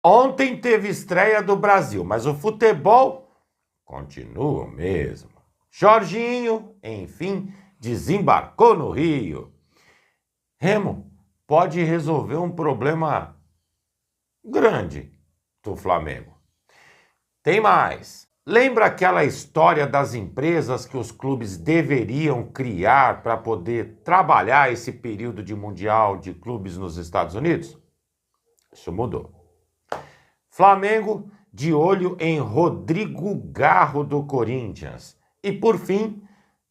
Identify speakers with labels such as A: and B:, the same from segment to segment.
A: Ontem teve estreia do Brasil, mas o futebol continua o mesmo. Jorginho, enfim, desembarcou no Rio. Remo pode resolver um problema grande do Flamengo. Tem mais. Lembra aquela história das empresas que os clubes deveriam criar para poder trabalhar esse período de Mundial de Clubes nos Estados Unidos? Isso mudou. Flamengo de olho em Rodrigo Garro do Corinthians. E por fim,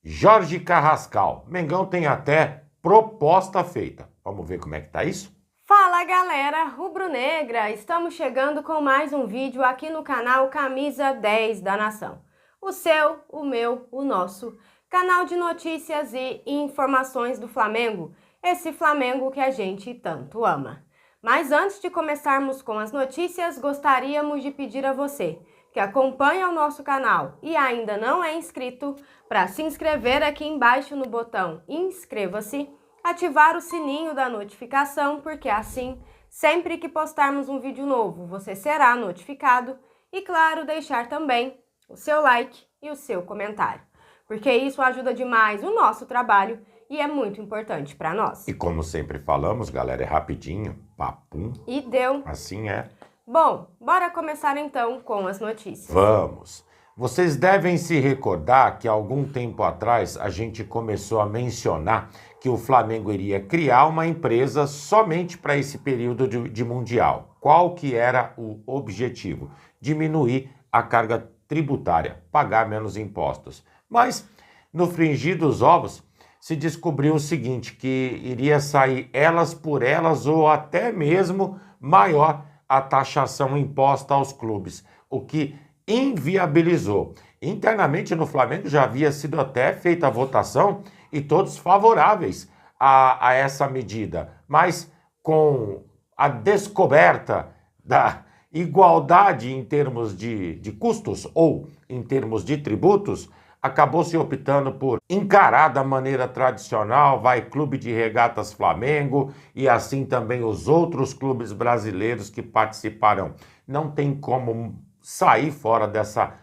A: Jorge Carrascal. Mengão tem até proposta feita. Vamos ver como é que tá isso?
B: Fala galera rubro-negra, estamos chegando com mais um vídeo aqui no canal Camisa 10 da Nação. O seu, o meu, o nosso canal de notícias e informações do Flamengo, esse Flamengo que a gente tanto ama. Mas antes de começarmos com as notícias, gostaríamos de pedir a você que acompanha o nosso canal e ainda não é inscrito, para se inscrever aqui embaixo no botão inscreva-se, ativar o sininho da notificação, porque assim, sempre que postarmos um vídeo novo, você será notificado e, claro, deixar também o seu like e o seu comentário, porque isso ajuda demais o nosso trabalho e é muito importante para nós.
A: E como sempre falamos, galera, é rapidinho, papum.
B: E deu.
A: Assim é.
B: Bom, bora começar então com as notícias.
A: Vamos! Vocês devem se recordar que há algum tempo atrás a gente começou a mencionar que o Flamengo iria criar uma empresa somente para esse período de Mundial. Qual que era o objetivo? Diminuir a carga tributária, pagar menos impostos. Mas, no frigir dos ovos, se descobriu o seguinte, que iria sair elas por elas ou até mesmo maior a taxação imposta aos clubes, o que inviabilizou. Internamente no Flamengo já havia sido até feita a votação e todos favoráveis a essa medida, mas com a descoberta da igualdade em termos de custos ou em termos de tributos, acabou se optando por encarar da maneira tradicional, vai Clube de Regatas Flamengo e assim também os outros clubes brasileiros que participarão. Não tem como sair fora dessa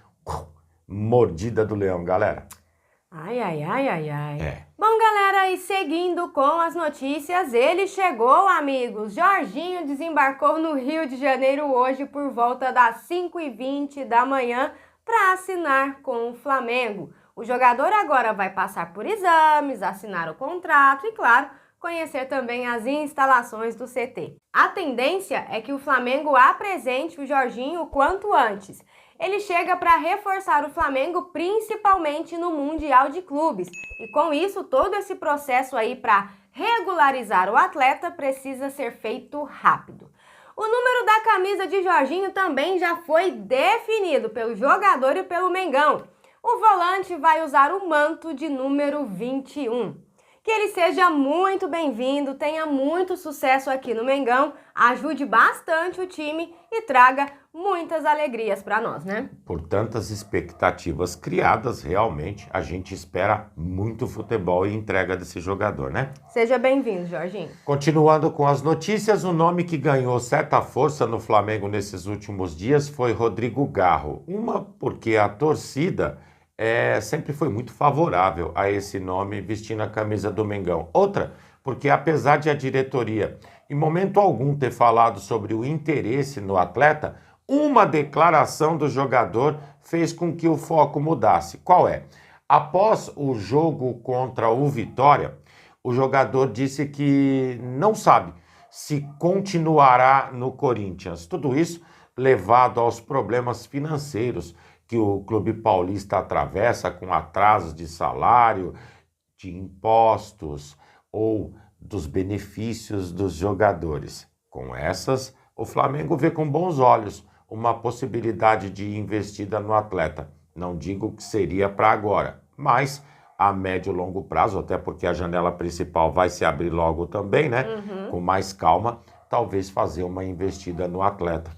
A: mordida do leão, galera.
B: Ai, ai, ai, ai, ai.
A: É.
B: Bom, galera, e seguindo com as notícias, ele chegou, amigos. Jorginho desembarcou no Rio de Janeiro hoje por volta das 5h20 da manhã para assinar com o Flamengo. O jogador agora vai passar por exames, assinar o contrato e, claro, conhecer também as instalações do CT. A tendência é que o Flamengo apresente o Jorginho o quanto antes. Ele chega para reforçar o Flamengo principalmente no Mundial de Clubes. E com isso, todo esse processo aí para regularizar o atleta precisa ser feito rápido. O número da camisa de Jorginho também já foi definido pelo jogador e pelo Mengão. O volante vai usar o manto de número 21. Que ele seja muito bem-vindo, tenha muito sucesso aqui no Mengão, ajude bastante o time e traga muitas alegrias para nós, né?
A: Por tantas expectativas criadas, realmente a gente espera muito futebol e entrega desse jogador, né?
B: Seja bem-vindo, Jorginho.
A: Continuando com as notícias, o nome que ganhou certa força no Flamengo nesses últimos dias foi Rodrigo Garro. Uma porque a torcida sempre foi muito favorável a esse nome vestindo a camisa do Mengão. Outra, porque apesar de a diretoria em momento algum ter falado sobre o interesse no atleta, uma declaração do jogador fez com que o foco mudasse. Qual é? Após o jogo contra o Vitória, o jogador disse que não sabe se continuará no Corinthians. Tudo isso levado aos problemas financeiros que o clube paulista atravessa com atrasos de salário, de impostos ou dos benefícios dos jogadores. Com essas, o Flamengo vê com bons olhos uma possibilidade de investida no atleta. Não digo que seria para agora, mas a médio e longo prazo, até porque a janela principal vai se abrir logo também, né? Com mais calma, talvez fazer uma investida no atleta.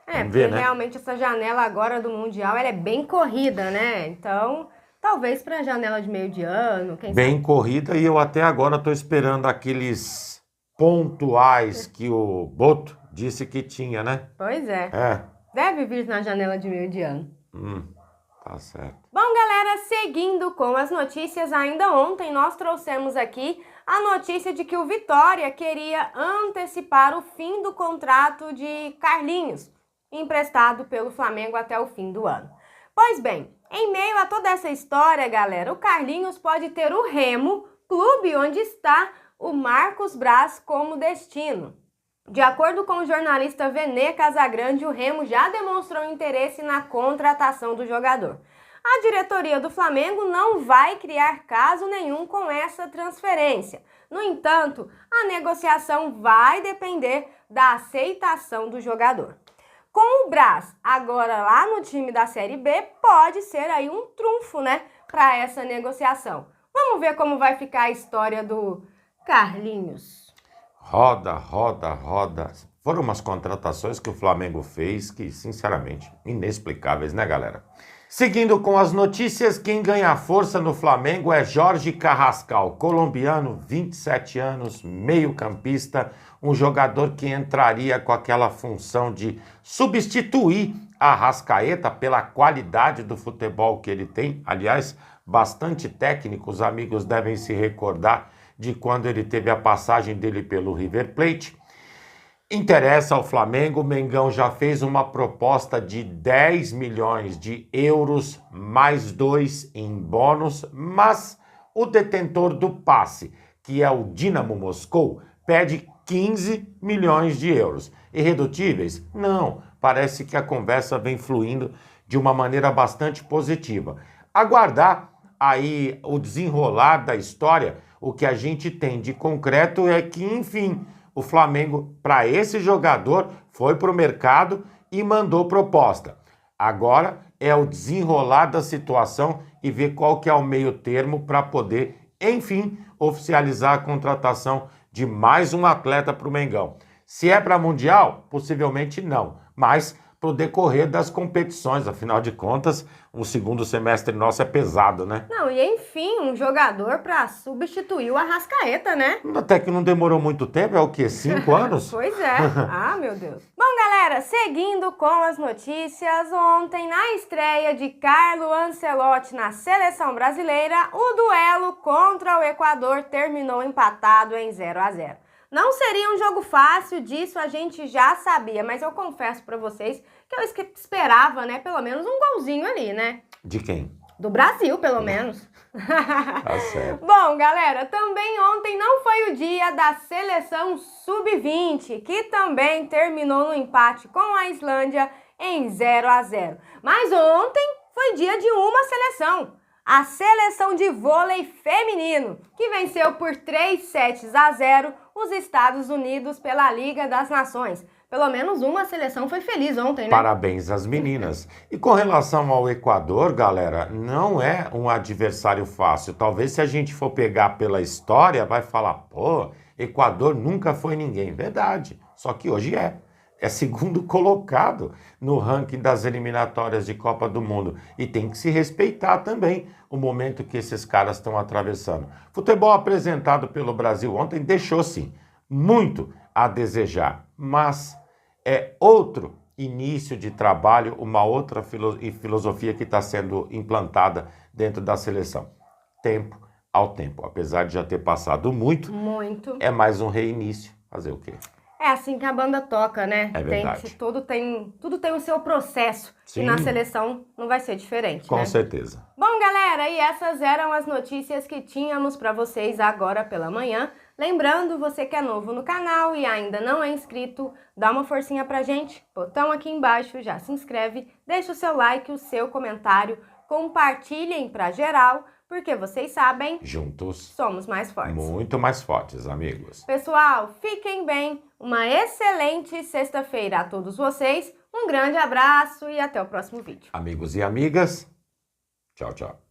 B: Porque realmente essa janela agora do Mundial, ela é bem corrida, né? Então, talvez para a janela de meio de ano, quem sabe?
A: Bem corrida, e eu até agora estou esperando aqueles pontuais que o Boto Disse que tinha, né?
B: Pois é.
A: É.
B: Deve vir na janela de meio de ano.
A: Tá certo.
B: Bom, galera, seguindo com as notícias, ainda ontem nós trouxemos aqui a notícia de que o Vitória queria antecipar o fim do contrato de Carlinhos, emprestado pelo Flamengo até o fim do ano. Pois bem, em meio a toda essa história, galera, o Carlinhos pode ter o Remo, clube onde está o Marcos Braz, como destino. De acordo com o jornalista Vene Casagrande, o Remo já demonstrou interesse na contratação do jogador. A diretoria do Flamengo não vai criar caso nenhum com essa transferência. No entanto, a negociação vai depender da aceitação do jogador. Com o Braz agora lá no time da Série B, pode ser aí um trunfo, né, para essa negociação. Vamos ver como vai ficar a história do Carlinhos.
A: Roda, roda, roda. Foram umas contratações que o Flamengo fez que, sinceramente, inexplicáveis, né, galera? Seguindo com as notícias, quem ganha força no Flamengo é Jorge Carrascal, colombiano, 27 anos, meio-campista, um jogador que entraria com aquela função de substituir a Arrascaeta pela qualidade do futebol que ele tem. Aliás, bastante técnico, os amigos devem se recordar de quando ele teve a passagem dele pelo River Plate. Interessa ao Flamengo, o Mengão já fez uma proposta de 10 milhões de euros, mais 2 em bônus, mas o detentor do passe, que é o Dinamo Moscou, pede 15 milhões de euros. Irredutíveis? Não, parece que a conversa vem fluindo de uma maneira bastante positiva. Aguardar aí o desenrolar da história. O que a gente tem de concreto é que, enfim, o Flamengo, para esse jogador, foi para o mercado e mandou proposta. Agora é o desenrolar da situação e ver qual que é o meio termo para poder, enfim, oficializar a contratação de mais um atleta para o Mengão. Se é para Mundial, possivelmente não, mas para o decorrer das competições, afinal de contas, o segundo semestre nosso é pesado, né?
B: Não, e enfim, um jogador para substituir o Arrascaeta, né?
A: Até que não demorou muito tempo, é o quê? 5 anos?
B: Pois é. Ah, meu Deus. Bom, galera, seguindo com as notícias, ontem, na estreia de Carlo Ancelotti na seleção brasileira, o duelo contra o Equador terminou empatado em 0-0. Não seria um jogo fácil, disso a gente já sabia, mas eu confesso pra vocês que eu esperava, né, pelo menos um golzinho ali, né?
A: De quem?
B: Do Brasil, pelo menos.
A: Tá certo.
B: Bom, galera, também ontem não foi o dia da seleção sub-20, que também terminou no empate com a Islândia em 0-0. Mas ontem foi dia de uma seleção. A seleção de vôlei feminino, que venceu por 3-0 os Estados Unidos pela Liga das Nações. Pelo menos uma seleção foi feliz ontem, né?
A: Parabéns às meninas. E com relação ao Equador, galera, não é um adversário fácil. Talvez se a gente for pegar pela história, vai falar, pô, Equador nunca foi ninguém. Verdade, só que hoje é. É segundo colocado no ranking das eliminatórias de Copa do Mundo. E tem que se respeitar também o momento que esses caras estão atravessando. Futebol apresentado pelo Brasil ontem deixou, sim, muito a desejar. Mas é outro início de trabalho, uma outra filosofia que está sendo implantada dentro da seleção. Tempo ao tempo. Apesar de já ter passado muito, é mais um reinício. Fazer o quê?
B: É assim que a banda toca, né?
A: É verdade.
B: Tudo tem o seu processo.
A: Sim.
B: E na seleção não vai ser diferente,
A: Com
B: né?
A: certeza.
B: Bom, galera, e essas eram as notícias que tínhamos para vocês agora pela manhã. Lembrando, você que é novo no canal e ainda não é inscrito, dá uma forcinha pra gente. Botão aqui embaixo, já se inscreve, deixa o seu like, o seu comentário, compartilhem pra geral, porque vocês sabem,
A: juntos
B: somos mais fortes.
A: Muito mais fortes, amigos.
B: Pessoal, fiquem bem, uma excelente sexta-feira a todos vocês, um grande abraço e até o próximo vídeo.
A: Amigos e amigas, tchau, tchau.